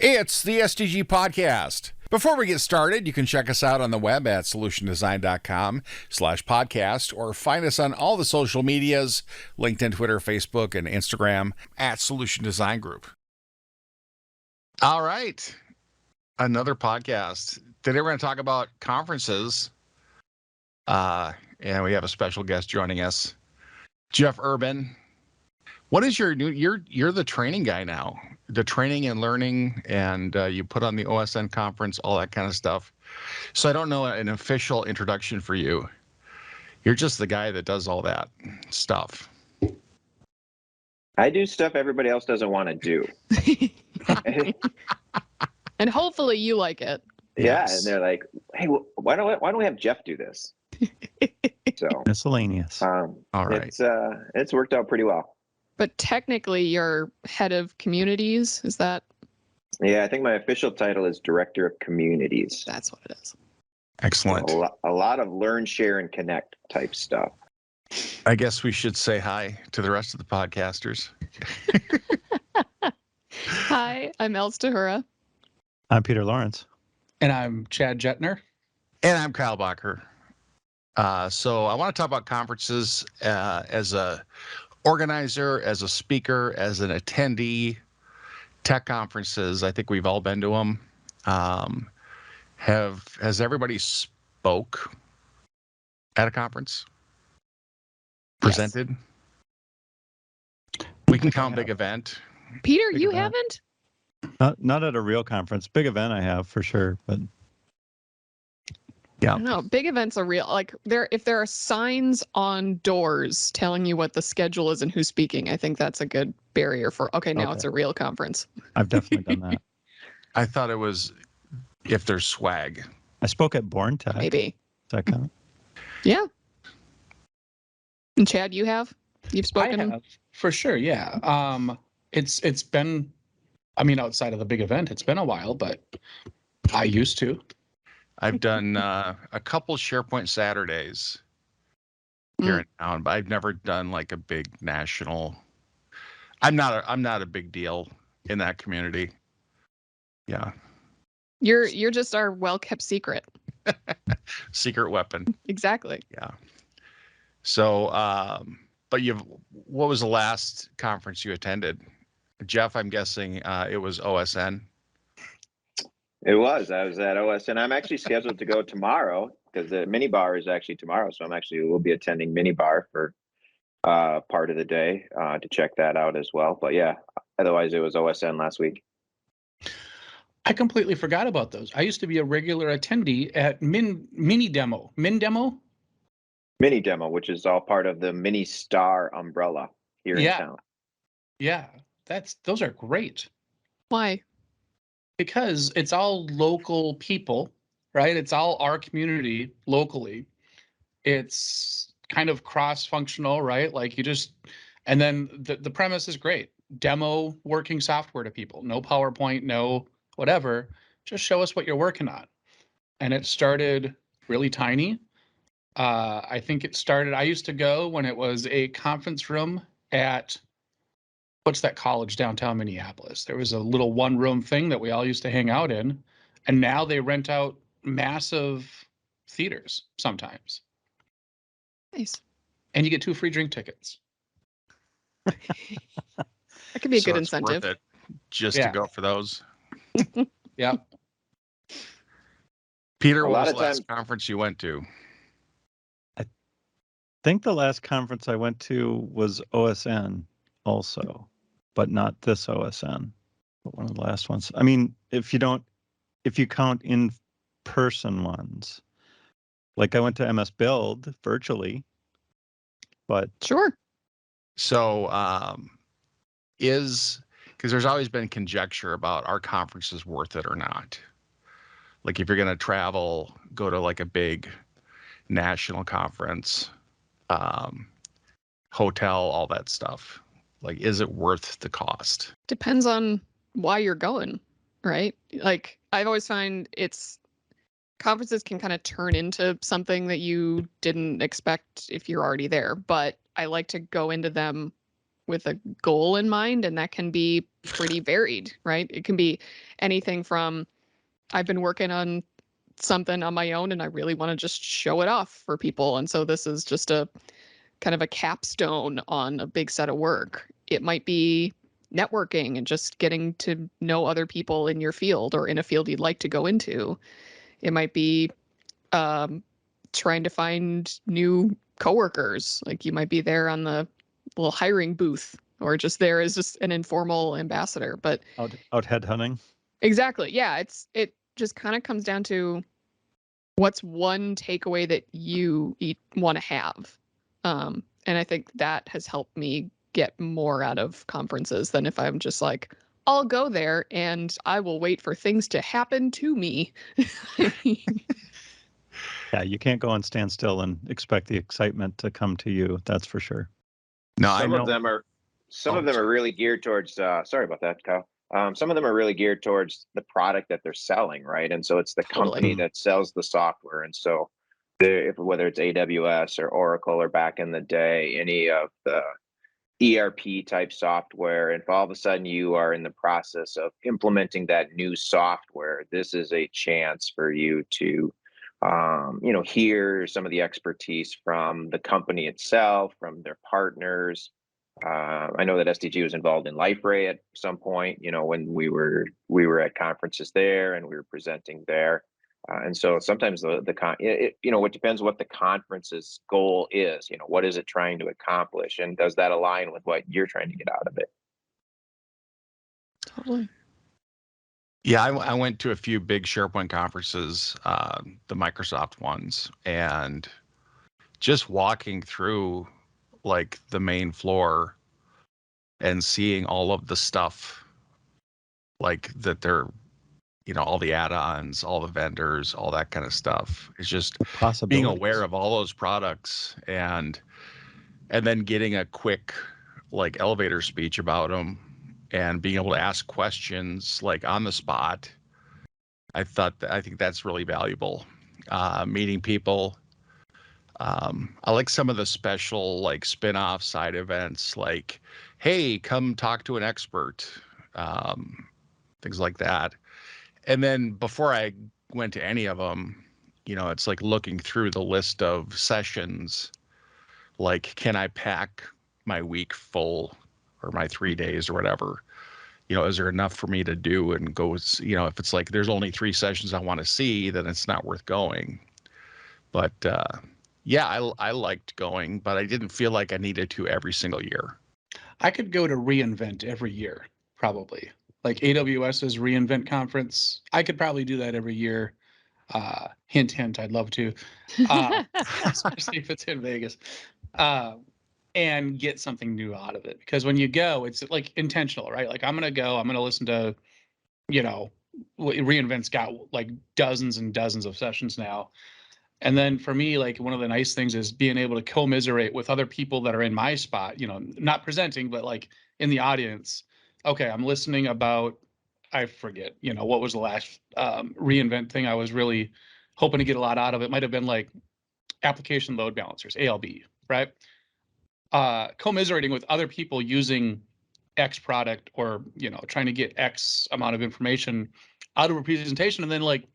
It's the SDG Podcast. Before we get started, you can check us out on the web at solutiondesign.com/podcast or find us on all the social medias, LinkedIn, Twitter, Facebook, and Instagram at Solution Design Group. All right. Another podcast. Today we're going to talk about conferences. And we have a special guest joining us, Jeff Urban. What is your new, you're the training guy now, the training and learning, and you put on the OSN conference, all that kind of stuff. So I don't know an official introduction for you. You're just the guy that does all that stuff. I do stuff everybody else doesn't want to do. And hopefully you like it. Yeah, Yes. and they're like, "Hey, why don't we have Jeff do this?" So Miscellaneous. All right. It's worked out pretty well. But technically you're head of communities, is that? Yeah, I think my official title is Director of Communities. That's what it is. Excellent. A lot of learn, share, and connect type stuff. I guess we should say hi to the rest of the podcasters. Hi, I'm Els Tahura. I'm Peter Lawrence. And I'm Chad Jetner. And I'm Kyle Bacher. So I want to talk about conferences as a organizer, as a speaker, as an attendee. Tech conferences, I think we've all been to them. Has everybody spoke at a conference? Presented? We can count big event. Peter, Big you event. haven't? Not at a real conference. Big event I have for sure, but Yeah. No, big events are real. Like if there are signs on doors telling you what the schedule is and who's speaking, I think that's a good barrier for, now it's a real conference. I've definitely done that. I thought it was if there's swag. I spoke at Born Tech. Maybe. Does that count? Yeah. And Chad, you've spoken? I have, for sure, yeah. It's been, outside of the big event, it's been a while, but I used to. I've done a couple SharePoint Saturdays here in town, but I've never done like a big national. I'm not a big deal in that community. Yeah. You're just our well-kept secret. Secret weapon. Exactly. Yeah. So, but what was the last conference you attended? Jeff, I'm guessing it was OSN. It was. I was at OSN. I'm actually scheduled to go tomorrow because the mini bar is actually tomorrow. So we'll be attending mini bar for part of the day to check that out as well. But yeah, otherwise it was OSN last week. I completely forgot about those. I used to be a regular attendee at Mini Demo, Mini Demo, which is all part of the Mini Star umbrella here in town. Yeah, those are great. Why? Because it's all local people, right? It's all our community locally. It's kind of cross-functional, right? Like and then the premise is great. Demo working software to people. No PowerPoint, no whatever. Just show us what you're working on. And it started really tiny. I think I used to go when it was a conference room at, what's that college downtown Minneapolis? There was a little one-room thing that we all used to hang out in, and now they rent out massive theaters sometimes. Nice. And you get 2 free drink tickets. That could be a good It's incentive. worth it just to go for those. Yeah. Peter, A what lot was of the last times- conference you went to? I think the last conference I went to was OSN also, but not this OSN, but one of the last ones. I mean, if you count in-person ones, like I went to MS Build virtually, but Sure. So, because there's always been conjecture about are conferences worth it or not? Like if you're going to travel, go to like a big national conference, hotel, all that stuff. Like, is it worth the cost? Depends on why you're going, right? Like I've always find conferences can kind of turn into something that you didn't expect if you're already there, but I like to go into them with a goal in mind, and that can be pretty varied, right? It can be anything from I've been working on something on my own and I really want to just show it off for people. And so this is just a kind of a capstone on a big set of work. It might be networking and just getting to know other people in your field or in a field you'd like to go into. It might be trying to find new coworkers. Like you might be there on the little hiring booth or just there as just an informal ambassador. But out headhunting. exactly. Yeah. It just kind of comes down to what's one takeaway that you want to have. And I think that has helped me get more out of conferences than if I'm just like, I'll go there and I will wait for things to happen to me. Yeah, you can't go and stand still and expect the excitement to come to you. That's for sure. No, I Some know. of them are sorry. really geared towards sorry about that, Kyle. Some of them are really geared towards the product that they're selling, right? And so it's the Totally. company that sells the software. And so whether it's AWS or Oracle or back in the day, any of the ERP type software, and if all of a sudden you are in the process of implementing that new software, this is a chance for you to hear some of the expertise from the company itself, from their partners. I know that SDG was involved in LifeRay at some point, when we were at conferences there and we were presenting there. And so sometimes it depends what the conference's goal is, what is it trying to accomplish? And does that align with what you're trying to get out of it? Totally. Yeah, I went to a few big SharePoint conferences, the Microsoft ones, and just walking through like the main floor and seeing all of the stuff like that they're, all the add-ons, all the vendors, all that kind of stuff. It's just being aware of all those products and then getting a quick like elevator speech about them and being able to ask questions like on the spot. I think that's really valuable. Meeting people. I like some of the special like spin-off side events like, hey, come talk to an expert, things like that. And then before I went to any of them, it's like looking through the list of sessions, like, can I pack my week full or my 3 days or whatever? Is there enough for me to do and go, if it's like there's only 3 sessions I want to see, then it's not worth going. But yeah, I liked going, but I didn't feel like I needed to every single year. I could go to reInvent every year, probably. Like AWS's reInvent conference. I could probably do that every year. Hint, hint, I'd love to. Especially if it's in Vegas. And get something new out of it. Because when you go, it's like intentional, right? Like I'm going to listen to, reInvent's got like dozens and dozens of sessions now. And then for me, like one of the nice things is being able to commiserate with other people that are in my spot, not presenting, but like in the audience. Okay, I'm listening about, I forget, what was the last reInvent thing I was really hoping to get a lot out of. It might have been like application load balancers, ALB, right? Commiserating with other people using X product or, trying to get X amount of information out of a presentation. And then like,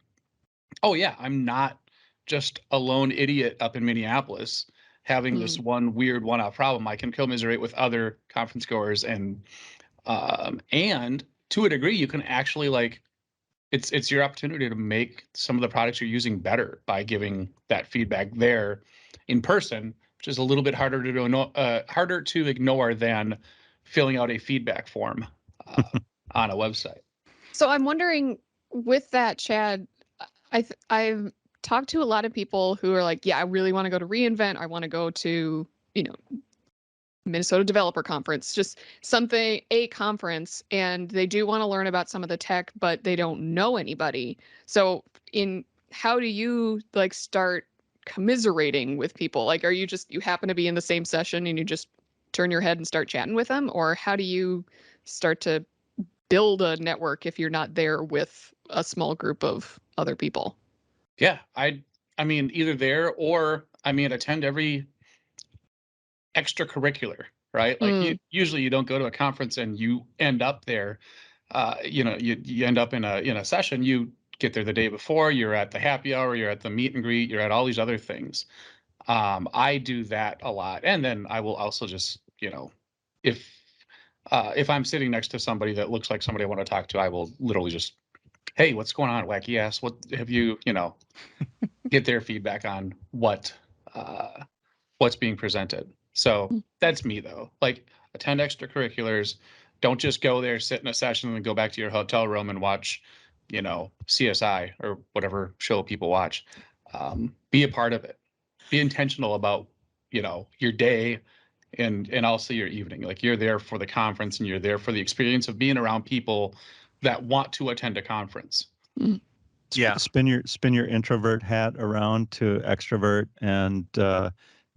oh yeah, I'm not just a lone idiot up in Minneapolis having this one weird one-off problem. I can commiserate with other conference goers and to a degree, you can actually like, it's your opportunity to make some of the products you're using better by giving that feedback there in person, which is a little bit harder to ignore than filling out a feedback form on a website. So I'm wondering with that, Chad, I've talked to a lot of people who are like, yeah, I really want to go to reInvent. I want to go to, Minnesota Developer Conference, just a conference, and they do want to learn about some of the tech, but they don't know anybody. So how do you like start commiserating with people? Like, are you happen to be in the same session and you just turn your head and start chatting with them? Or how do you start to build a network if you're not there with a small group of other people? Yeah, I mean, either there or attend every extracurricular, right? Like usually you don't go to a conference and you end up there. You end up in a session. You get there the day before. You're at the happy hour. You're at the meet and greet. You're at all these other things. I do that a lot, and then I will also just if I'm sitting next to somebody that looks like somebody I want to talk to, I will literally just, hey, what's going on, wacky ass? What have you get their feedback on what's being presented. So that's me though. Like, attend extracurriculars. Don't just go there, sit in a session, and then go back to your hotel room and watch, CSI or whatever show people watch. Be a part of it. Be intentional about, your day and also your evening. Like, you're there for the conference and you're there for the experience of being around people that want to attend a conference. Yeah. Spin your introvert hat around to extrovert, and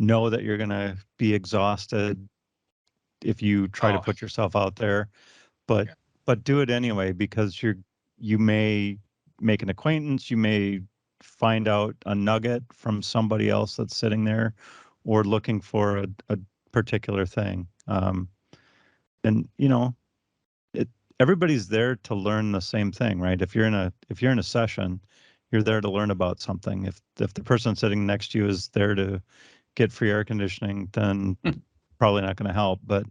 know that you're going to be exhausted if you try to put yourself out there, but do it anyway, because you may make an acquaintance, you may find out a nugget from somebody else that's sitting there or looking for a particular thing. And everybody's there to learn the same thing, right? If you're in a session, you're there to learn about something. If the person sitting next to you is there to get free air conditioning, then probably not going to help. But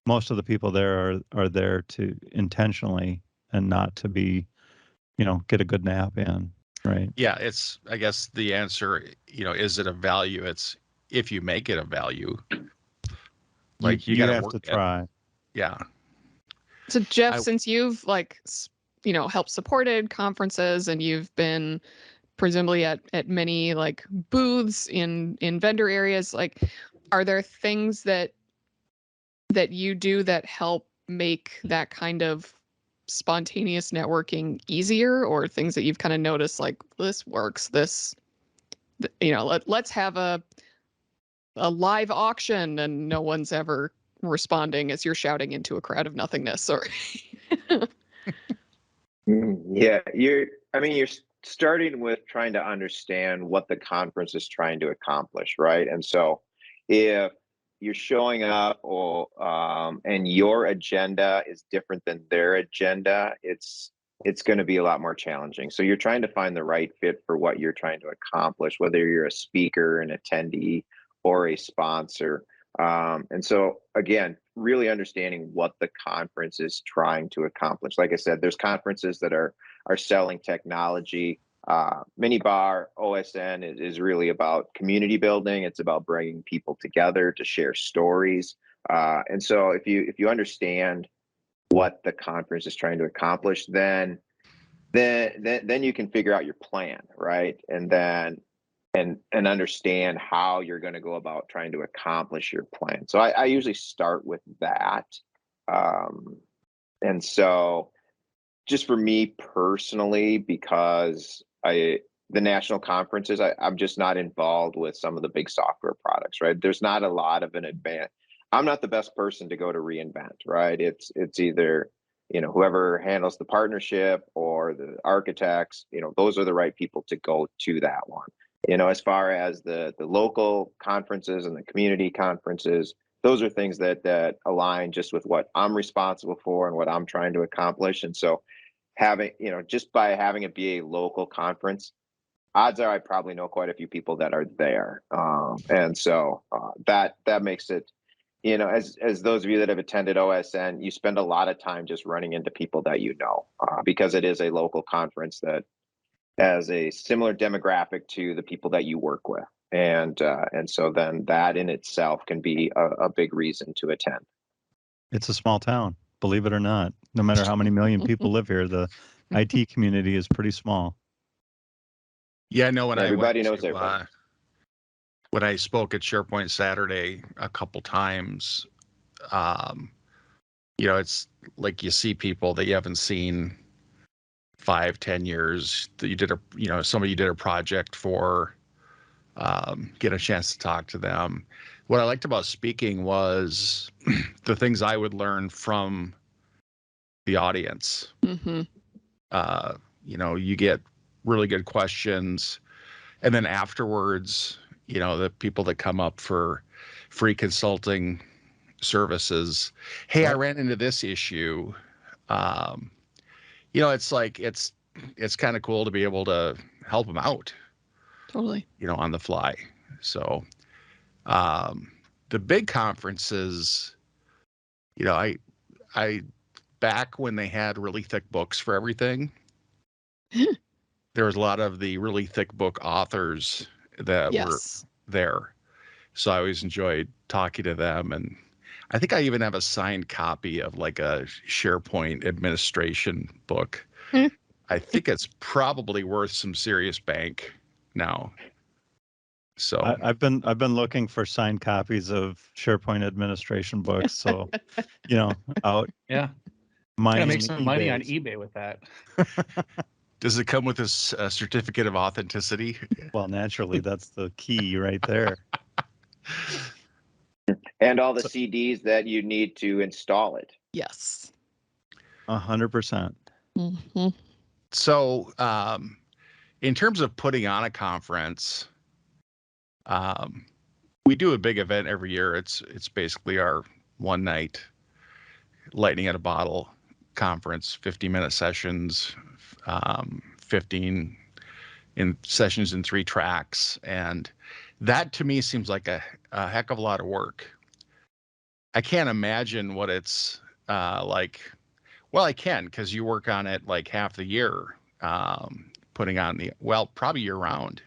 most of the people there are there to intentionally, and not to be, get a good nap in, right? Yeah, it's, I guess the answer, is it a value? It's if you make it a value, like you got to have work to it. try. Yeah. So Jeff, since you've helped supported conferences and you've been presumably at many like booths in vendor areas, like, are there things that you do that help make that kind of spontaneous networking easier, or things that you've kind of noticed like this works, let's have a live auction and no one's ever responding as you're shouting into a crowd of nothingness, or Yeah, you're starting with trying to understand what the conference is trying to accomplish, right? And so if you're showing up and your agenda is different than their agenda, it's going to be a lot more challenging. So you're trying to find the right fit for what you're trying to accomplish, whether you're a speaker, an attendee, or a sponsor. And so again, really understanding what the conference is trying to accomplish. Like I said, there's conferences that are selling technology. Minibar OSN is really about community building. It's about bringing people together to share stories. And so if you understand what the conference is trying to accomplish, then you can figure out your plan, right? And then and understand how you're going to go about trying to accomplish your plan. So I usually start with that. And so just for me personally, because the national conferences, I'm just not involved with some of the big software products, right? There's not a lot of an advance. I'm not the best person to go to reInvent, right? It's either, whoever handles the partnership or the architects, those are the right people to go to that one. As far as the local conferences and the community conferences, those are things that align just with what I'm responsible for and what I'm trying to accomplish. And so just by having it be a local conference, odds are I probably know quite a few people that are there. And so that makes it, as those of you that have attended OSN, you spend a lot of time just running into people that because it is a local conference that has a similar demographic to the people that you work with. And so then that in itself can be a big reason to attend. It's a small town, believe it or not. No matter how many million people live here, the IT community is pretty small. Yeah, no, when Everybody knows everybody. When I spoke at SharePoint Saturday a couple times, it's like you see people that you haven't seen 5-10 years that you did somebody you did a project for, get a chance to talk to them. What I liked about speaking was the things I would learn from the audience. Mm-hmm. You get really good questions, and then afterwards, the people that come up for free consulting, services. Hey, I Right. ran into this issue. You know, it's like it's kind of cool to be able to help them out, Totally. you know, on the fly. So um, the big conferences, you know, I back when they had really thick books for everything, there was a lot of the really thick book authors that were Yes. there. So I always enjoyed talking to them. And I think I even have a signed copy of like a SharePoint administration book. I think it's probably worth some serious bank now. So I've been looking for signed copies of SharePoint administration books. So, you know, out Yeah. Gonna mining make the some money on eBays. eBay with that. does it come with this certificate of authenticity? Well, naturally, that's the key right there. And all the So- CDs that you need to install it. Yes. 100%. Hmm. So in terms of putting on a conference, we do a big event every year. It's basically our one night lightning at a bottle conference, 50-minute sessions, 15 in sessions in 3 tracks. And that to me seems like a heck of a lot of work. I can't imagine what it's like. Well, I can, because you work on it like half the year, putting on probably year round,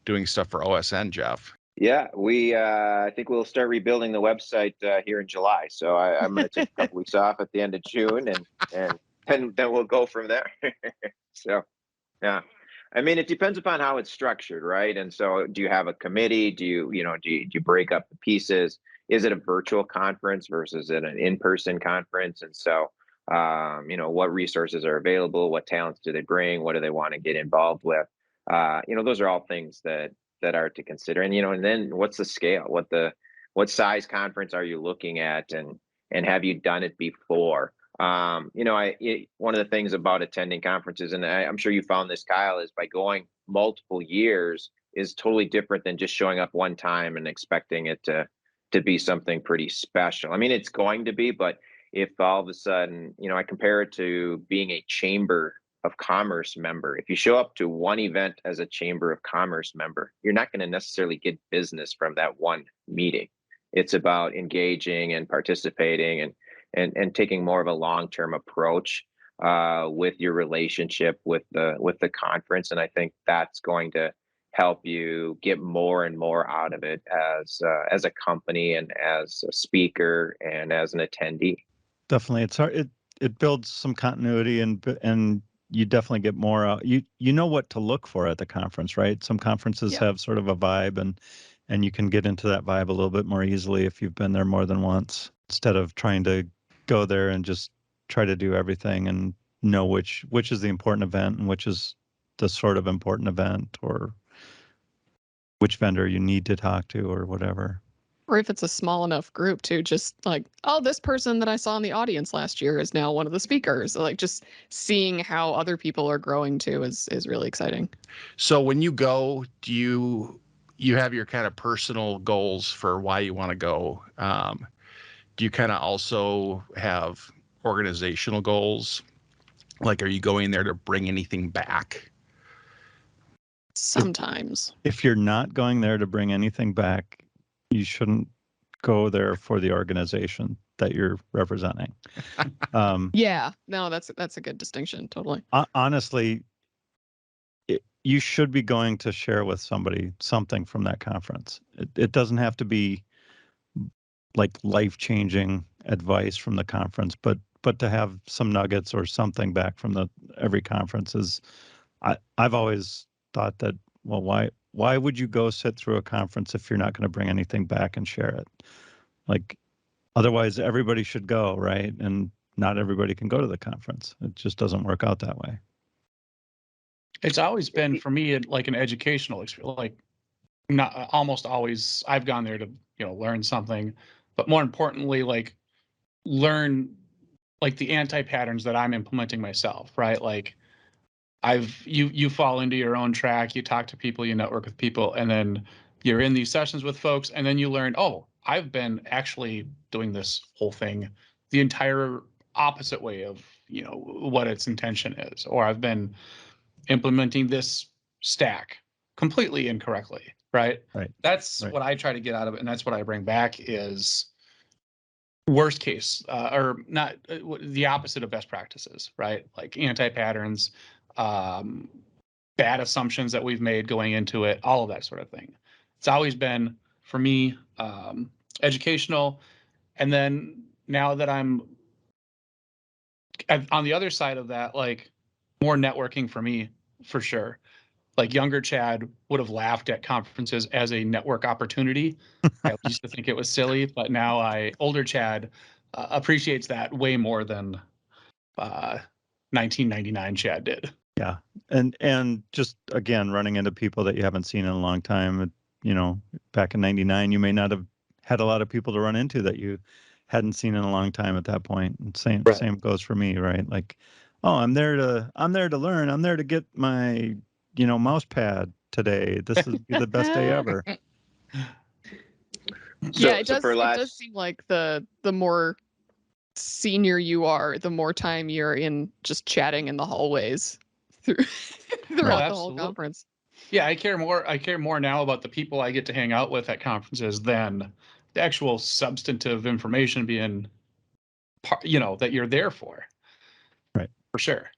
doing stuff for OSN, Jeff. Yeah, I think we'll start rebuilding the website here in July. So I'm going to take a couple weeks off at the end of June, and then we'll go from there. So yeah, I mean, it depends upon how it's structured, right? And so, do you have a committee? Do you break up the pieces? Is it a virtual conference versus an in-person conference? And so, what resources are available? What talents do they bring? What do they want to get involved with? Those are all things that are to consider. And then what's the scale? What size conference are you looking at? And have you done it before? One of the things about attending conferences, and I'm sure you found this, Kyle, is by going multiple years is totally different than just showing up one time and expecting it to be something pretty special. I mean, it's going to be, but if all of a sudden, I compare it to being a chamber of commerce member. If you show up to one event as a chamber of commerce member, you're not going to necessarily get business from that one meeting. It's about engaging and participating and taking more of a long-term approach with your relationship with the conference. And I think that's going to help you get more and more out of it as a company and as a speaker and as an attendee. Definitely. It's hard. It builds some continuity and you definitely get more out. You know what to look for at the conference, right? Some conferences Yeah. have sort of a vibe and you can get into that vibe a little bit more easily if you've been there more than once, instead of trying to go there and just try to do everything and know which is the important event and which is the sort of important event, or which vendor you need to talk to or whatever. Or if it's a small enough group too, just like, oh, this person that I saw in the audience last year is now one of the speakers. So like just seeing how other people are growing too is really exciting. So when you go, do you have your kind of personal goals for why you want to go? Do you kind of also have organizational goals? Like, are you going there to bring anything back? Sometimes. If you're not going there to bring anything back, you shouldn't go there for the organization that you're representing. Yeah, no, that's a good distinction. Totally. Honestly, you should be going to share with somebody something from that conference. It doesn't have to be like life-changing advice from the conference, but to have some nuggets or something back from every conference is, I've always thought that, well, why would you go sit through a conference if you're not going to bring anything back and share it? Like, otherwise everybody should go, right? And not everybody can go to the conference. It just doesn't work out that way. It's always been for me like an educational experience. Like, not almost always I've gone there to learn something, but more importantly, like learn like the anti-patterns that I'm implementing myself, right? Like you fall into your own track, you talk to people, you network with people, and then you're in these sessions with folks, and then you learn, oh, I've been actually doing this whole thing the entire opposite way of, what its intention is, or I've been implementing this stack completely incorrectly, right? Right. That's Right. what I try to get out of it, and that's what I bring back is worst case, or not the opposite of best practices, right? Like anti-patterns, bad assumptions that we've made going into it, all of that sort of thing. It's always been, for me, educational. And then now that I'm on the other side of that, like more networking for me, for sure. Like younger Chad would have laughed at conferences as a network opportunity. I used to think it was silly, but now older Chad appreciates that way more than 1999 Chad did. Yeah. And just again, running into people that you haven't seen in a long time, back in 99, you may not have had a lot of people to run into that you hadn't seen in a long time at that point. And same goes for me, right? Like, oh, I'm there to learn. I'm there to get my, mouse pad today. This is the best day ever. Yeah, it So does. It does seem like the more senior you are, the more time you're in just chatting in the hallways throughout the whole conference. Yeah, I care more now about the people I get to hang out with at conferences than the actual substantive information being that you're there for. Right. For sure.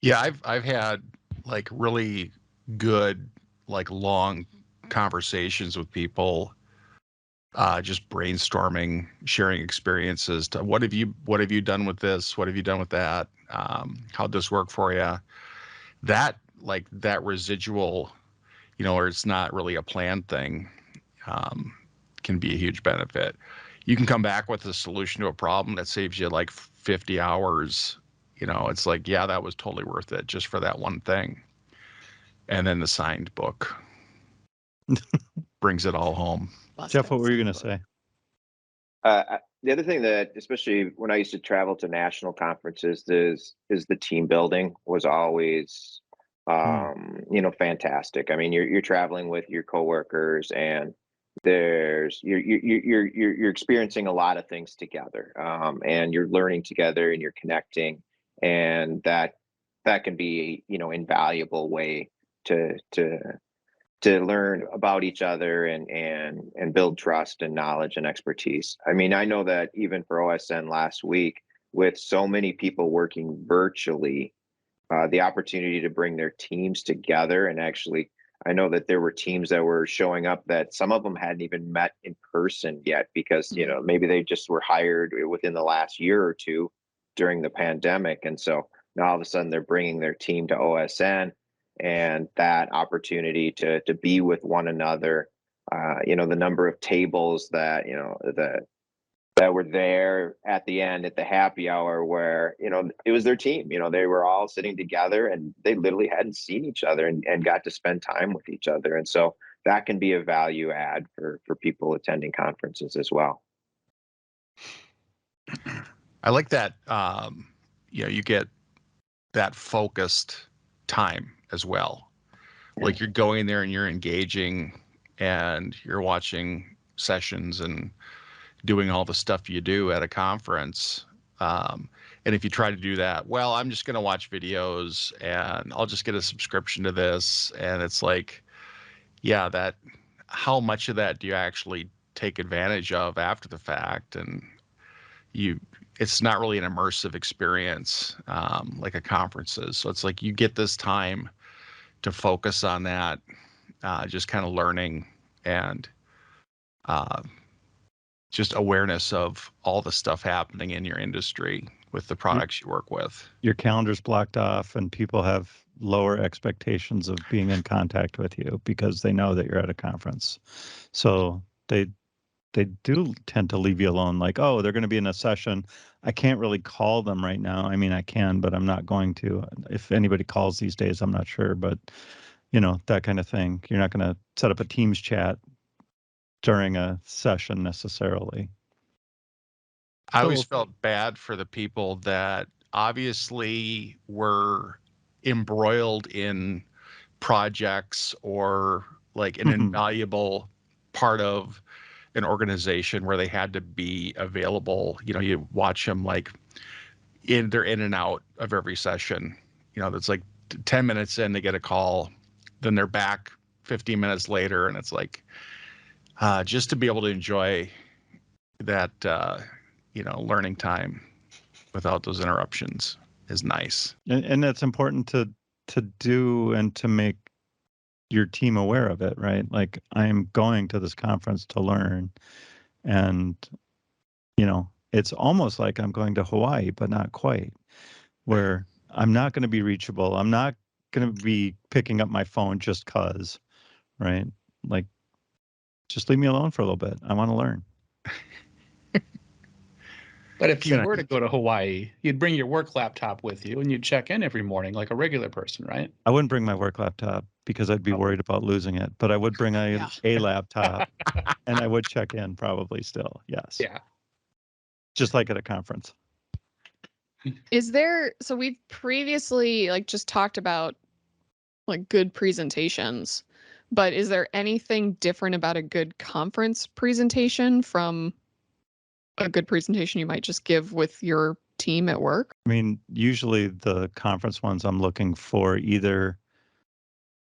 Yeah, I've had like really good, like long conversations with people, just brainstorming, sharing experiences. To what have you done with this? What have you done with that? How'd this work for you? That residual, or it's not really a planned thing, can be a huge benefit. You can come back with a solution to a problem that saves you like 50 hours. It's like, yeah, that was totally worth it just for that one thing. And then the signed book brings it all home. Jeff, what were you going to say? The other thing that, especially when I used to travel to national conferences, is the team building was always, fantastic. I mean, you're traveling with your coworkers, and you're experiencing a lot of things together, and you're learning together, and you're connecting, and that can be, invaluable way to learn about each other and build trust and knowledge and expertise. I mean, I know that even for OSN last week, with so many people working virtually, the opportunity to bring their teams together, and actually, I know that there were teams that were showing up that some of them hadn't even met in person yet because, maybe they just were hired within the last year or two during the pandemic. And so now all of a sudden they're bringing their team to OSN, and that opportunity to be with one another, the number of tables that, that were there at the end at the happy hour where, it was their team, they were all sitting together and they literally hadn't seen each other and got to spend time with each other. And so that can be a value add for people attending conferences as well. I like that. You get that focused time as well. Like you're going there and you're engaging and you're watching sessions and doing all the stuff you do at a conference. And if you try to do that, well, I'm just going to watch videos and I'll just get a subscription to this. And it's like, yeah, how much of that do you actually take advantage of after the fact? And it's not really an immersive experience, like a conference is. So it's like you get this time to focus on that, just kind of learning and just awareness of all the stuff happening in your industry with the products you work with. Your calendar's blocked off and people have lower expectations of being in contact with you because they know that you're at a conference. So they do tend to leave you alone. Like, oh, they're going to be in a session. I can't really call them right now. I mean, I can, but I'm not going to. If anybody calls these days, I'm not sure, but that kind of thing. You're not going to set up a Teams chat during a session necessarily. I always felt bad for the people that obviously were embroiled in projects or like an invaluable part of an organization where they had to be available. You know, you watch them like they're in and out of every session. You know, that's like 10 minutes in, they get a call, then they're back 15 minutes later, and it's like just to be able to enjoy that learning time without those interruptions is nice. And that's important to do and to make your team aware of it, right? Like, I'm going to this conference to learn, and it's almost like I'm going to Hawaii, but not quite, where I'm not going to be reachable. I'm not going to be picking up my phone just cause, right? Like, just leave me alone for a little bit. I want to learn. But if you were to go to Hawaii, you'd bring your work laptop with you and you'd check in every morning like a regular person, right? I wouldn't bring my work laptop because I'd be worried about losing it, but I would bring a laptop and I would check in probably still. Yes. Yeah. Just like at a conference. So we've previously just talked about like good presentations, but is there anything different about a good conference presentation from a good presentation you might just give with your team at work? I mean, usually the conference ones I'm looking for either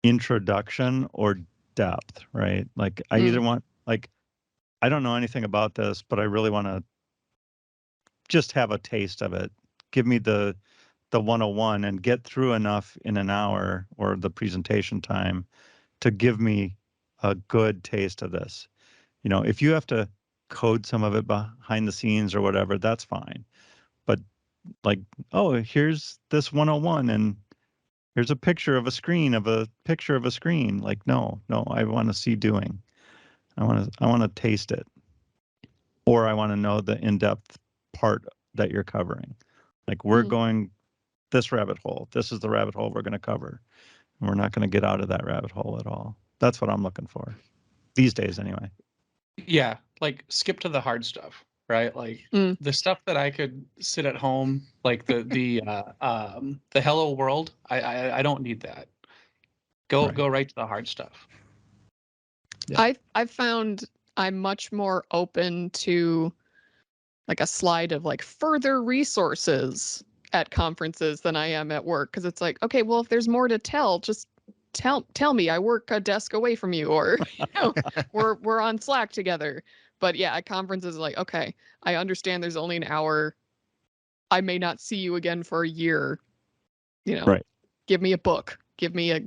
introduction or depth, right? Like I either want, like, I don't know anything about this, but I really want to just have a taste of it. Give me the 101 and get through enough in an hour or the presentation time to give me a good taste of this. If you have to code some of it behind the scenes or whatever, that's fine. But like, oh, here's this 101 and here's a picture of a screen of a picture of a screen. Like, no, I want to see doing. I want to taste it. Or I want to know the in-depth part that you're covering. Like, we're going this rabbit hole. This is the rabbit hole we're going to cover. And we're not going to get out of that rabbit hole at all. That's what I'm looking for these days anyway. Yeah, like skip to the hard stuff, right? Like the stuff that I could sit at home, like the hello world. I don't need that. Go right to the hard stuff. Yeah. I've found I'm much more open to like a slide of like further resources at conferences than I am at work, because it's like, okay, well, if there's more to tell, just tell me. I work a desk away from you, or we're on Slack together. But yeah, at conferences, like, okay, I understand there's only an hour. I may not see you again for a year. Right. Give me a book. Give me a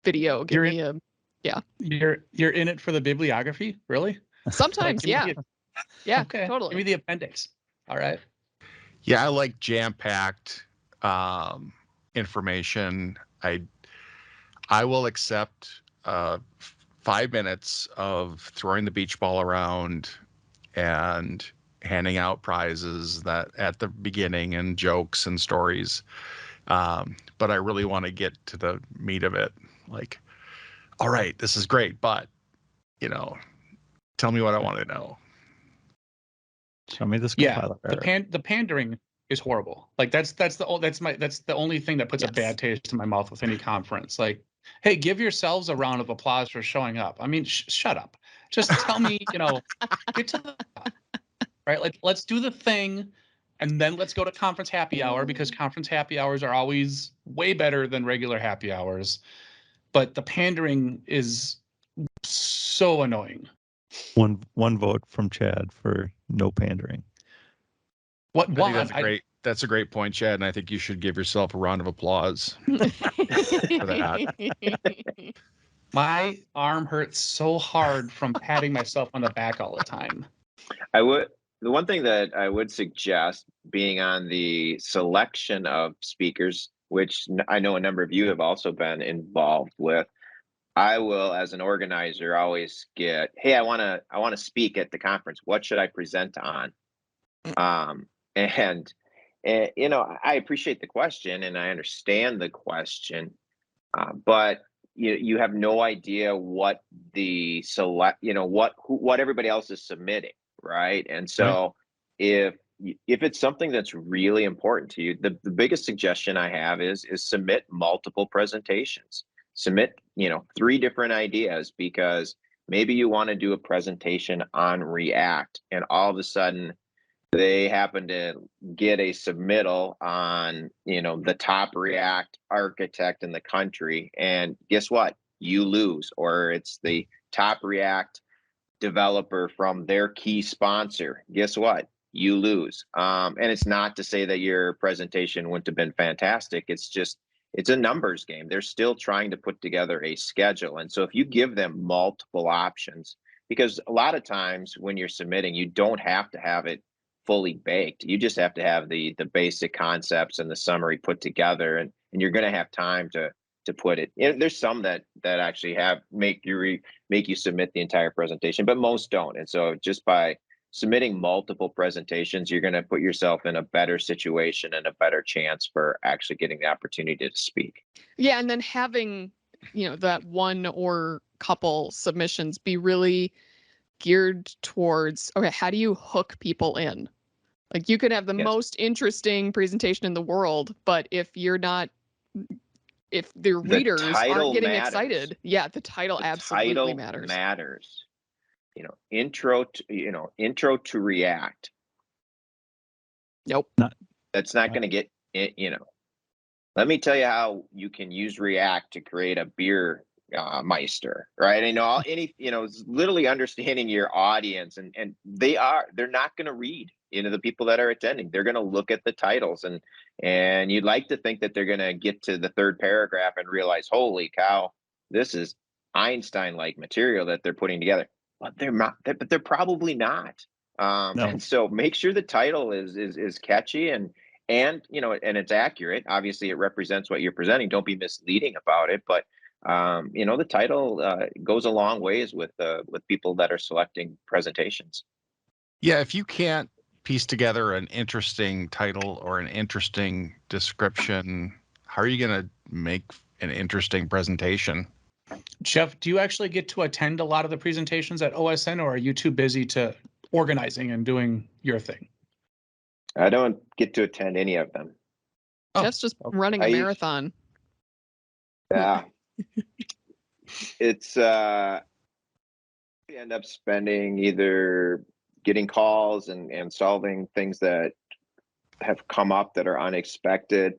video. Give me a You're in it for the bibliography, really? Sometimes, yeah. Yeah, okay. Totally. Give me the appendix. All right. Yeah, I like jam-packed information. I will accept 5 minutes of throwing the beach ball around and handing out prizes that at the beginning and jokes and stories. But I really want to get to the meat of it. Like, all right, this is great, but tell me what I want to know. Show me this. Yeah, the pandering is horrible. Like that's the only thing that puts a bad taste in my mouth with any conference. Like, hey, give yourselves a round of applause for showing up. I mean, shut up. Just tell me, get to the right. Like, let's do the thing, and then let's go to conference happy hour, because conference happy hours are always way better than regular happy hours. But the pandering is so annoying. One vote from Chad for no pandering. That's a great point, Chad, and I think you should give yourself a round of applause for that. My arm hurts so hard from patting myself on the back all the time. The one thing that I would suggest, being on the selection of speakers, which I know a number of you have also been involved with, I will, as an organizer, always get, hey, I want to speak at the conference. What should I present on? And I appreciate the question and I understand the question, but you have no idea what the what everybody else is submitting, right? And so if it's something that's really important to you, the biggest suggestion I have is submit multiple presentations. Submit 3 different ideas, because Maybe you want to do a presentation on React, and all of a sudden they happen to get a submittal on, the top React architect in the country, and guess what? You lose, or it's the top React developer from their key sponsor. Guess what? You lose. And it's not to say that your presentation wouldn't have been fantastic. It's a numbers game. They're still trying to put together a schedule. And so if you give them multiple options, because a lot of times when you're submitting, you don't have to have it fully baked. You just have to have the basic concepts and the summary put together, and you're going to have time to put it. There's some that actually make you submit the entire presentation, but most don't. And so just by submitting multiple presentations, you're going to put yourself in a better situation and a better chance for actually getting the opportunity to speak. Yeah, and then having, that one or couple submissions be really geared towards, okay, how do you hook people in? Like, you could have the Yes. most interesting presentation in the world, but if the readers aren't getting excited, the title absolutely matters. Intro to React. Nope. That's not going to get it. Let me tell you how you can use React to create a beer meister, right? It's literally understanding your audience, and they're not going to read. The people that are attending, they're going to look at the titles, and you'd like to think that they're going to get to the third paragraph and realize, holy cow, this is Einstein-like material that they're putting together. But they're not. But they're probably not. No. And so make sure the title is catchy and it's accurate. Obviously, it represents what you're presenting. Don't be misleading about it. But the title goes a long ways with people that are selecting presentations. Yeah, if you can't piece together an interesting title or an interesting description, how are you going to make an interesting presentation? Jeff, do you actually get to attend a lot of the presentations at OSN, or are you too busy to organizing and doing your thing? I don't get to attend any of them. Jeff's just running a marathon. Yeah. It's we end up spending either getting calls and solving things that have come up that are unexpected,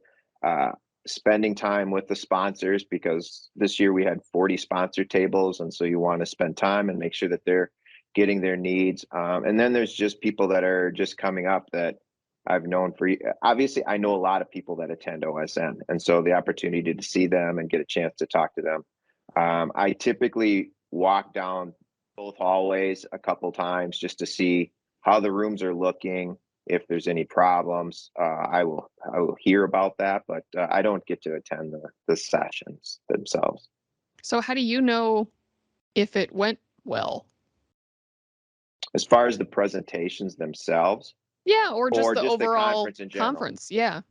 spending time with the sponsors, because this year we had 40 sponsor tables, and so you want to spend time and make sure that they're getting their needs. And then there's just people that are just coming up that I've known for, obviously I know a lot of people that attend OSN, and so the opportunity to see them and get a chance to talk to them. I typically walk down both hallways a couple times just to see how the rooms are looking. If there's any problems, I will hear about that, but I don't get to attend the sessions themselves. So how do you know if it went well? As far as the presentations themselves? Yeah, or just the overall conference in general? conference. Yeah.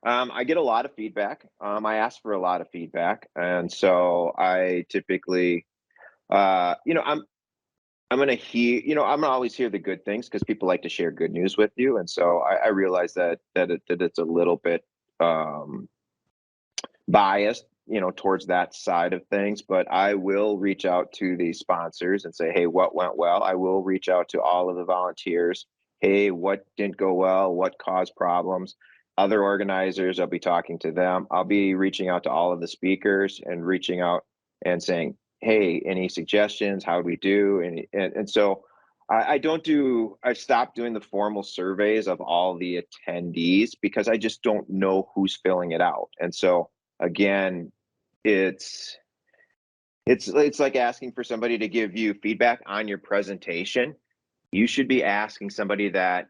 I get a lot of feedback. I ask for a lot of feedback, and so I typically, I'm going to hear, I'm going to always hear the good things because people like to share good news with you. And so I realize that it's a little bit biased, towards that side of things, but I will reach out to the sponsors and say, hey, what went well? I will reach out to all of the volunteers. Hey, what didn't go well? What caused problems? Other organizers, I'll be talking to them. I'll be reaching out to all of the speakers and reaching out and saying, hey, any suggestions? How do we do? And so I've stopped doing the formal surveys of all the attendees because I just don't know who's filling it out. And so again, it's like asking for somebody to give you feedback on your presentation. You should be asking somebody that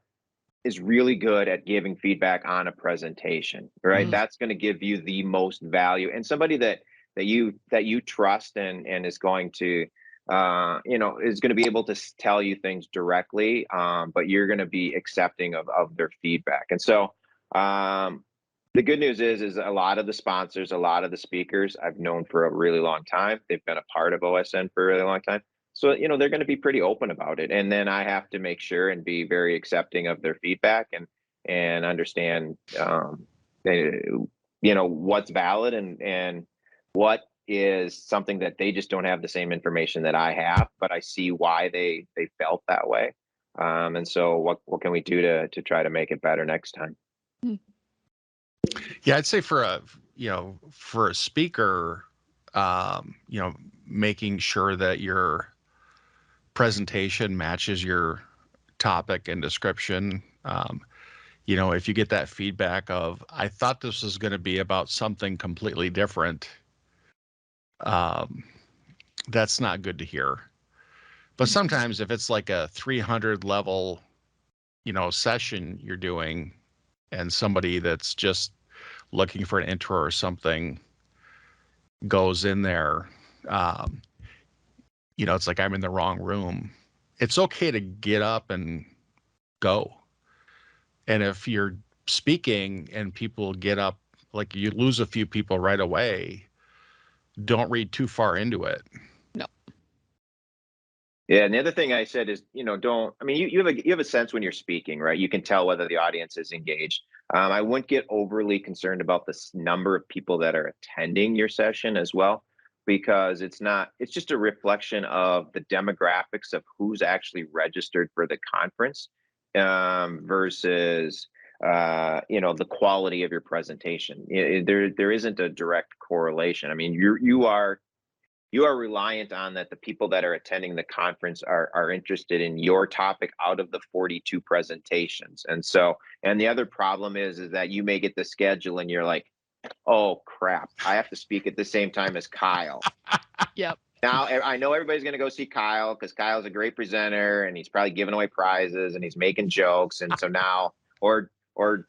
is really good at giving feedback on a presentation, right? Mm. That's going to give you the most value, and somebody that you trust and is going to is going to be able to tell you things directly, but you're going to be accepting of their feedback. And so the good news is a lot of the sponsors, a lot of the speakers I've known for a really long time. They've been a part of OSN for a really long time. So, they're going to be pretty open about it. And then I have to make sure and be very accepting of their feedback and understand, what's valid and what is something that they just don't have the same information that I have, but I see why they felt that way. And so what can we do to try to make it better next time? Yeah, I'd say for a speaker, making sure that your presentation matches your topic and description. If you get that feedback of, I thought this was going to be about something completely different, that's not good to hear. But sometimes if it's like a 300 level, session you're doing, and somebody that's just looking for an intro or something goes in there, it's like I'm in the wrong room. It's okay to get up and go. And if you're speaking and people get up, like you lose a few people right away, don't read too far into it. No. Yeah, and the other thing I said is, don't. I mean, you have a sense when you're speaking, right? You can tell whether the audience is engaged. I wouldn't get overly concerned about the number of people that are attending your session as well, because it's just a reflection of the demographics of who's actually registered for the conference, versus the quality of your presentation. There isn't a direct correlation. I mean, you are reliant on that the people that are attending the conference are interested in your topic out of the 42 presentations. And the other problem is that you may get the schedule and you're like, oh crap, I have to speak at the same time as Kyle. Yep. Now I know everybody's going to go see Kyle because Kyle's a great presenter and he's probably giving away prizes and he's making jokes. And so now, or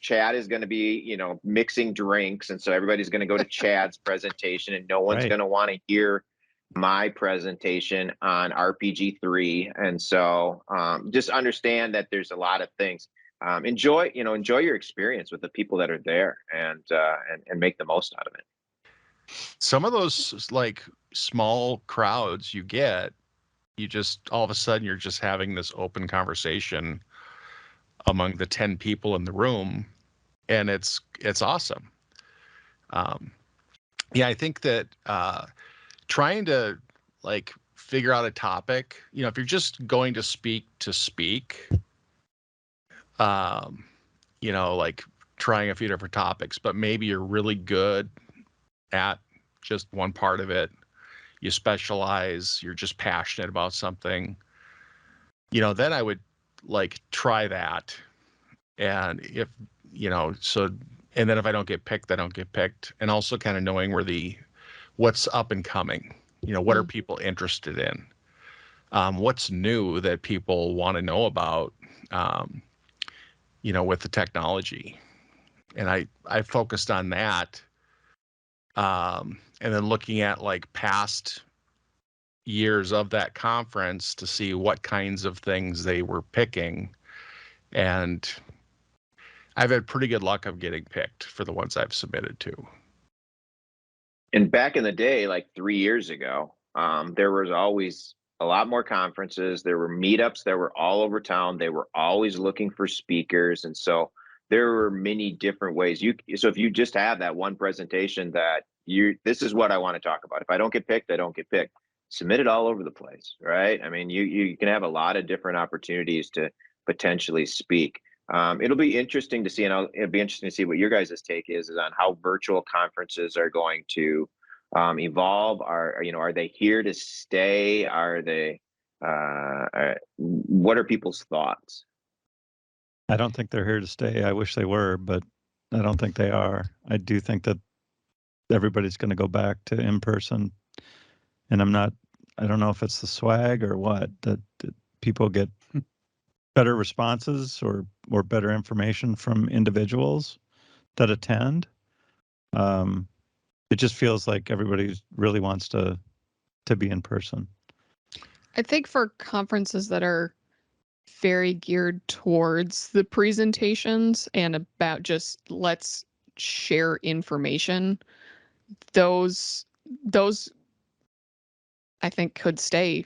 Chad is going to be, mixing drinks. And so everybody's going to go to Chad's presentation and no one's Right. going to want to hear my presentation on RPG3. And so just understand that there's a lot of things. Enjoy your experience with the people that are there and make the most out of it. Some of those like small crowds you get, you just all of a sudden you're just having this open conversation among the 10 people in the room, and it's awesome. I think that trying to like figure out a topic, if you're just going to speak, like trying a few different topics, but maybe you're really good at just one part of it, you specialize, you're just passionate about something, then I would like try that. And if, and then if I don't get picked, I don't get picked. And also kind of knowing what's up and coming, what are people interested in? What's new that people want to know about, with the technology. And I focused on that. And then looking at like past years of that conference to see what kinds of things they were picking. And I've had pretty good luck of getting picked for the ones I've submitted to. And back in the day, like 3 years ago, there was always a lot more conferences. There were meetups that were all over town. They were always looking for speakers. And so there were many different ways. So if you just have that one presentation that this is what I want to talk about. If I don't get picked, I don't get picked. Submit it all over the place, right? I mean, you can have a lot of different opportunities to potentially speak. It'll be interesting to see, and it'll be interesting to see what your guys' take is on how virtual conferences are going to evolve. Are they here to stay? Are they? What are people's thoughts? I don't think they're here to stay. I wish they were, but I don't think they are. I do think that everybody's going to go back to in person, and I don't know if it's the swag or what, that people get better responses or better information from individuals that attend. It just feels like everybody really wants to be in person. I think for conferences that are very geared towards the presentations and about just let's share information, those I think could stay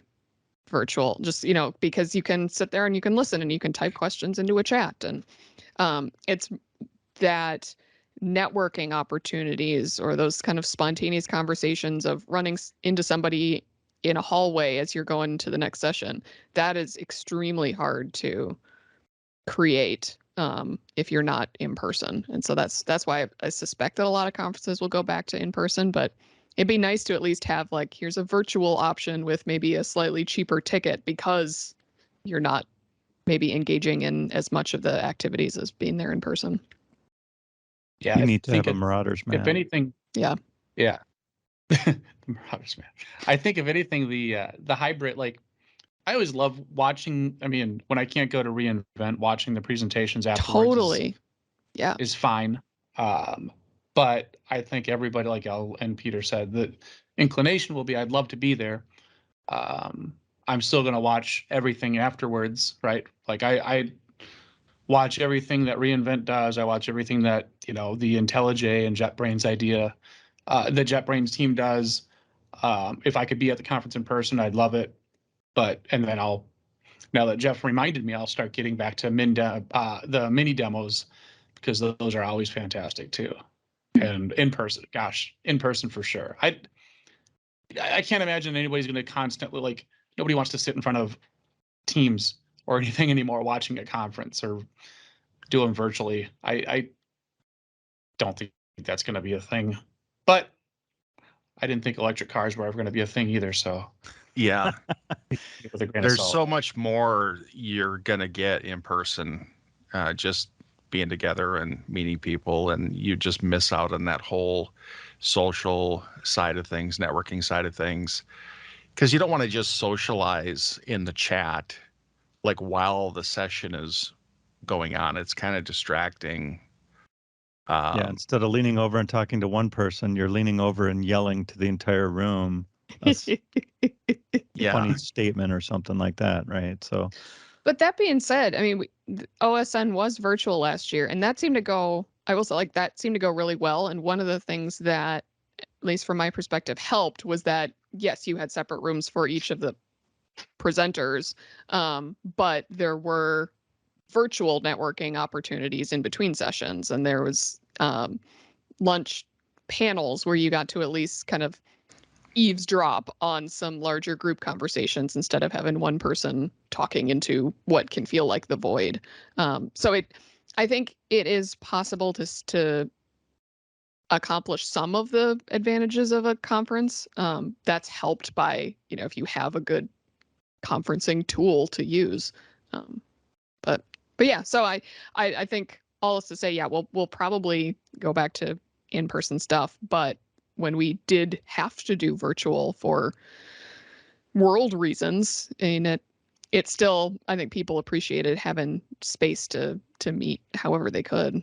virtual, just because you can sit there and you can listen and you can type questions into a chat, and it's that networking opportunities or those kind of spontaneous conversations of running into somebody in a hallway as you're going to the next session, that is extremely hard to create if you're not in person. And so that's why I suspect that a lot of conferences will go back to in person, but it'd be nice to at least have like, here's a virtual option with maybe a slightly cheaper ticket because you're not maybe engaging in as much of the activities as being there in person. Yeah, You I need to think have a Marauders map. if anything, Yeah. the Marauders map. I think if anything, the hybrid, like I always love watching. I mean, when I can't go to reInvent, watching the presentations afterwards Totally. Yeah. is fine. But I think everybody, like Al and Peter said, the inclination will be, I'd love to be there. I'm still going to watch everything afterwards, right? Like I watch everything that reInvent does. I watch everything that, the IntelliJ and JetBrains idea, the JetBrains team does. If I could be at the conference in person, I'd love it. And then now that Jeff reminded me, I'll start getting back to the mini demos because those are always fantastic too. And in person, gosh, in person for sure. I can't imagine anybody's going to constantly, like, nobody wants to sit in front of Teams or anything anymore watching a conference or doing virtually. I don't think that's going to be a thing. But I didn't think electric cars were ever going to be a thing either. So Yeah. with a grain of There's salt. so much more you're going to get in person, just being together and meeting people, and you just miss out on that whole social side of things, networking side of things, because you don't want to just socialize in the chat like while the session is going on. It's kind of distracting. Yeah, instead of leaning over and talking to one person, you're leaning over and yelling to the entire room a Yeah. funny statement or something like that, right? So, But that being said, I mean, OSN was virtual last year, and that seemed to go, I will say, like, that seemed to go really well. And one of the things that, at least from my perspective, helped was that, yes, you had separate rooms for each of the presenters, but there were virtual networking opportunities in between sessions, and there was lunch panels where you got to at least kind of eavesdrop on some larger group conversations instead of having one person talking into what can feel like the void. I think it is possible to accomplish some of the advantages of a conference. That's helped by, if you have a good conferencing tool to use. But yeah, so I think all is to say, yeah, we'll probably go back to in-person stuff, but when we did have to do virtual for world reasons, and it still, I think people appreciated having space to meet however they could.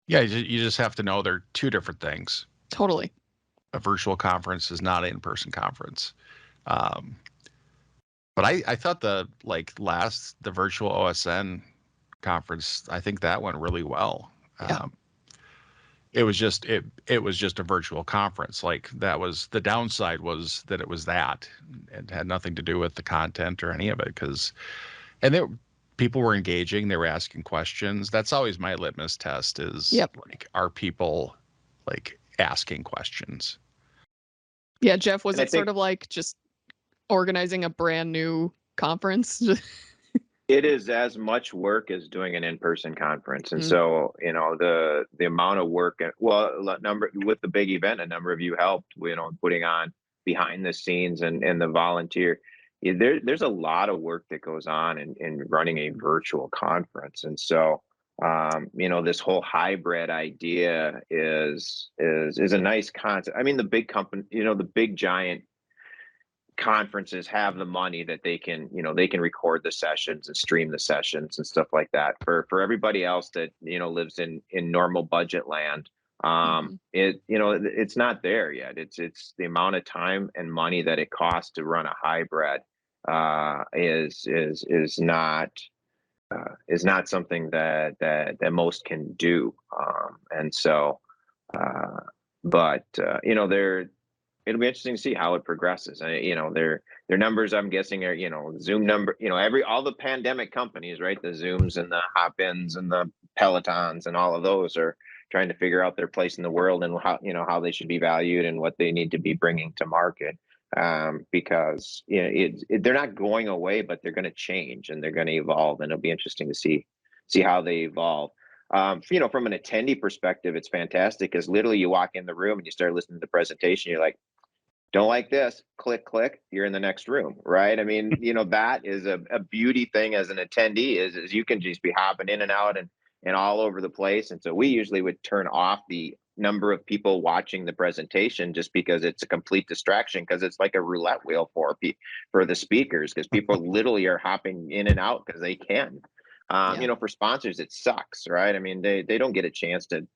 Yeah, you just have to know they're two different things. Totally. A virtual conference is not an in-person conference. But I thought the virtual OSN conference, I think that went really well. Yeah. It was just a virtual conference. Like, that was the downside, was that it was that. It had nothing to do with the content or any of it, people were engaging, they were asking questions. That's always my litmus test is, Yep. like, are people like asking questions? Yeah, Jeff, was And I it sort think- of like just organizing a brand new conference? It is as much work as doing an in-person conference. And Mm. so, the amount of work, with the big event, a number of you helped, putting on behind the scenes and the volunteer. There's a lot of work that goes on in running a virtual conference. And so, this whole hybrid idea is a nice concept. I mean, the big company, the big giant conferences have the money that they can record the sessions and stream the sessions and stuff like that. For everybody else that lives in normal budget land, it's not there yet. It's the amount of time and money that it costs to run a hybrid is not something that most can do. And so, but it'll be interesting to see how it progresses. Their numbers, I'm guessing, are, Zoom number, all the pandemic companies, right? The Zooms and the Hop-ins and the Pelotons and all of those are trying to figure out their place in the world and how they should be valued and what they need to be bringing to market. Because they're not going away, but they're going to change and they're going to evolve, and it'll be interesting to see how they evolve. From an attendee perspective, it's fantastic because literally you walk in the room and you start listening to the presentation. You're like, don't like this, click, click, you're in the next room, right? I mean, that is a beauty thing as an attendee is you can just be hopping in and out and all over the place. And so we usually would turn off the number of people watching the presentation just because it's a complete distraction, because it's like a roulette wheel for the speakers, because people literally are hopping in and out because they can. For sponsors, it sucks, right? I mean, they don't get a chance to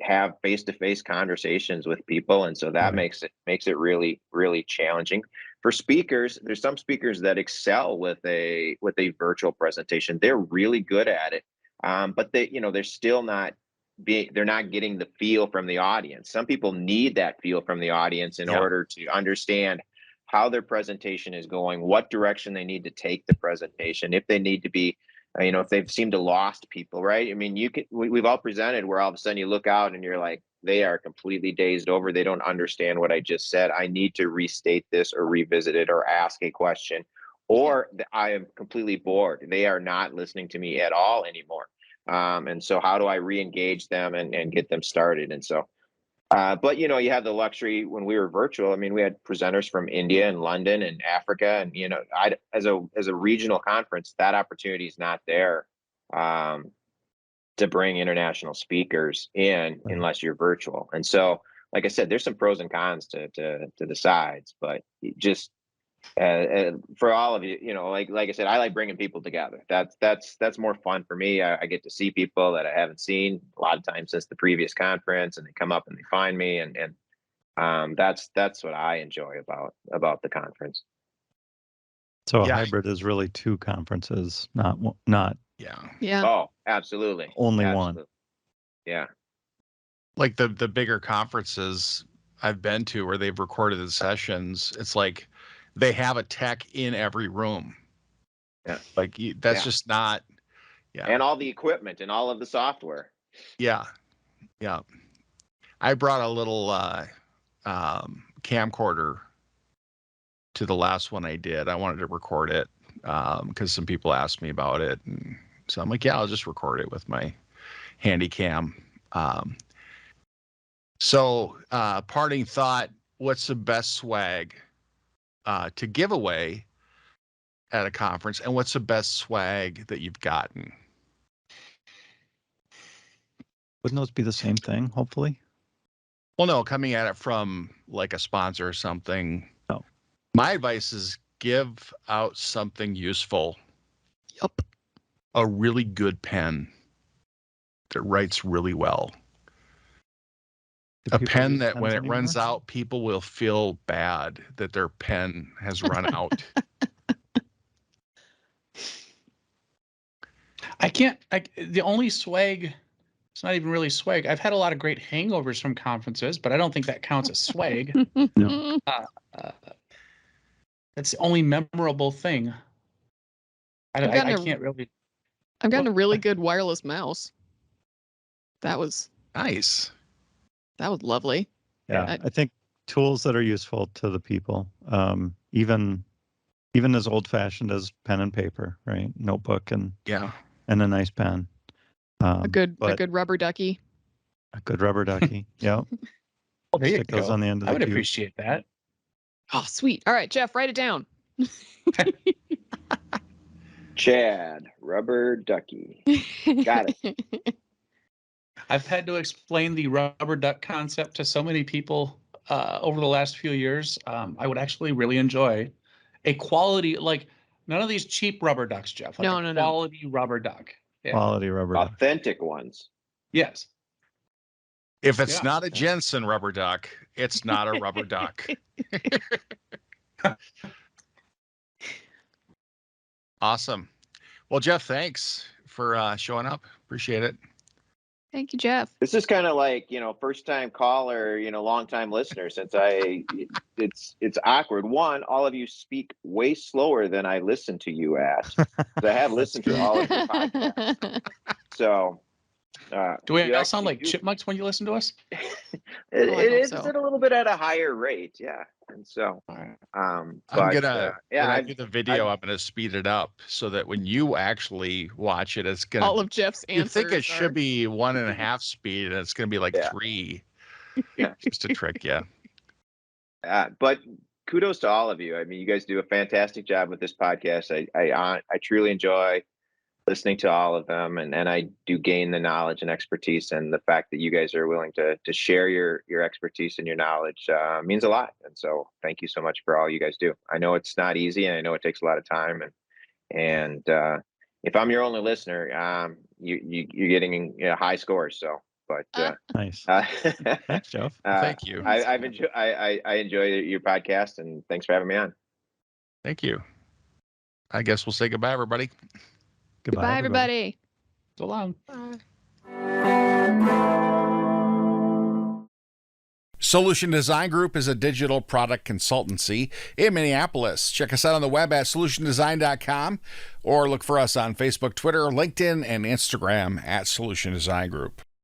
have face-to-face conversations with people, and so that makes it really, really challenging. For speakers, there's some speakers that excel with a virtual presentation. They're really good at it, but they're still not they're not getting the feel from the audience. Some people need that feel from the audience in order to understand how their presentation is going, what direction they need to take the presentation, if they need to be if they've seemed to lost people, right? I mean, we've all presented where all of a sudden you look out and you're like, they are completely dazed over. They don't understand what I just said. I need to restate this or revisit it or ask a question, or I am completely bored. They are not listening to me at all anymore. And so how do I re-engage them and get them started? And so, but you have the luxury when we were virtual. I mean, we had presenters from India and London and Africa, and as a regional conference, that opportunity is not there to bring international speakers in unless you're virtual. And so, like I said, there's some pros and cons to the sides, but just for all of you, like I said, I like bringing people together. That's more fun for me. I get to see people that I haven't seen a lot of times since the previous conference, and they come up and they find me, and that's what I enjoy about the conference. So a hybrid is really two conferences, not Yeah. Oh, absolutely. Only Absolutely. one. Yeah. Like the bigger conferences I've been to where they've recorded the sessions, it's like they have a tech in every room. Yeah. Like that's just not. Yeah. And all the equipment and all of the software. Yeah. Yeah. I brought a little camcorder to the last one I did. I wanted to record it because some people asked me about it. And so I'm like, yeah, I'll just record it with my handy cam. So parting thought, what's the best swag to give away at a conference, and what's the best swag that you've gotten? Wouldn't those be the same thing, hopefully? Well, no, coming at it from like a sponsor or something. No. My advice is give out something useful. Yup. A really good pen that writes really well. A pen that when it runs out, people will feel bad that their pen has run out. The only swag, it's not even really swag. I've had a lot of great hangovers from conferences, but I don't think that counts as swag. No. That's the only memorable thing. I can't really. I've gotten a really good wireless mouse. That was Nice. That was lovely. Yeah, I think tools that are useful to the people, even as old-fashioned as pen and paper, right? Notebook and a nice pen. A good rubber ducky. A good rubber ducky. Yep. Oh, there Stick you those go. on the end of I the would cube. appreciate that. Oh, sweet. All right, Jeff, write it down. Chad, rubber ducky. Got it. I've had to explain the rubber duck concept to so many people over the last few years. I would actually really enjoy a quality, like none of these cheap rubber ducks, Jeff. Like No. quality rubber duck. Yeah. Quality rubber duck. Authentic ones. Yes. If it's not a Jensen rubber duck, it's not a rubber duck. Awesome. Well, Jeff, thanks for showing up. Appreciate it. Thank you, Jeff. This is kind of like, first time caller, long time listener, since it's awkward. One, all of you speak way slower than I listen to you at. 'Cause I have listened to all of your podcasts. So, Do we you all sound actually like chipmunks when you listen to us? I it hope is so. at a little bit at a higher rate. Yeah. And so, All right. I'm but, gonna yeah, when I I've- do the video, I'm gonna speed it up so that when you actually watch it, it's gonna All of Jeff's you answers. think it should are- be 1.5 speed, and it's gonna be like Yeah. 3. Yeah. Just to trick you. But kudos to all of you. I mean, you guys do a fantastic job with this podcast. I truly enjoy listening to all of them, and I do gain the knowledge and expertise, and the fact that you guys are willing to share your expertise and your knowledge means a lot. And so thank you so much for all you guys do. I know it's not easy, and I know it takes a lot of time, and if I'm your only listener, you're getting high scores. So, but Nice. Thanks, Jeff. Thank you. I enjoy your podcast, and thanks for having me on. Thank you. I guess we'll say goodbye, everybody. Goodbye, everybody. So long. Solution Design Group is a digital product consultancy in Minneapolis. Check us out on the web at solutiondesign.com or look for us on Facebook, Twitter, LinkedIn, and Instagram at Solution Design Group.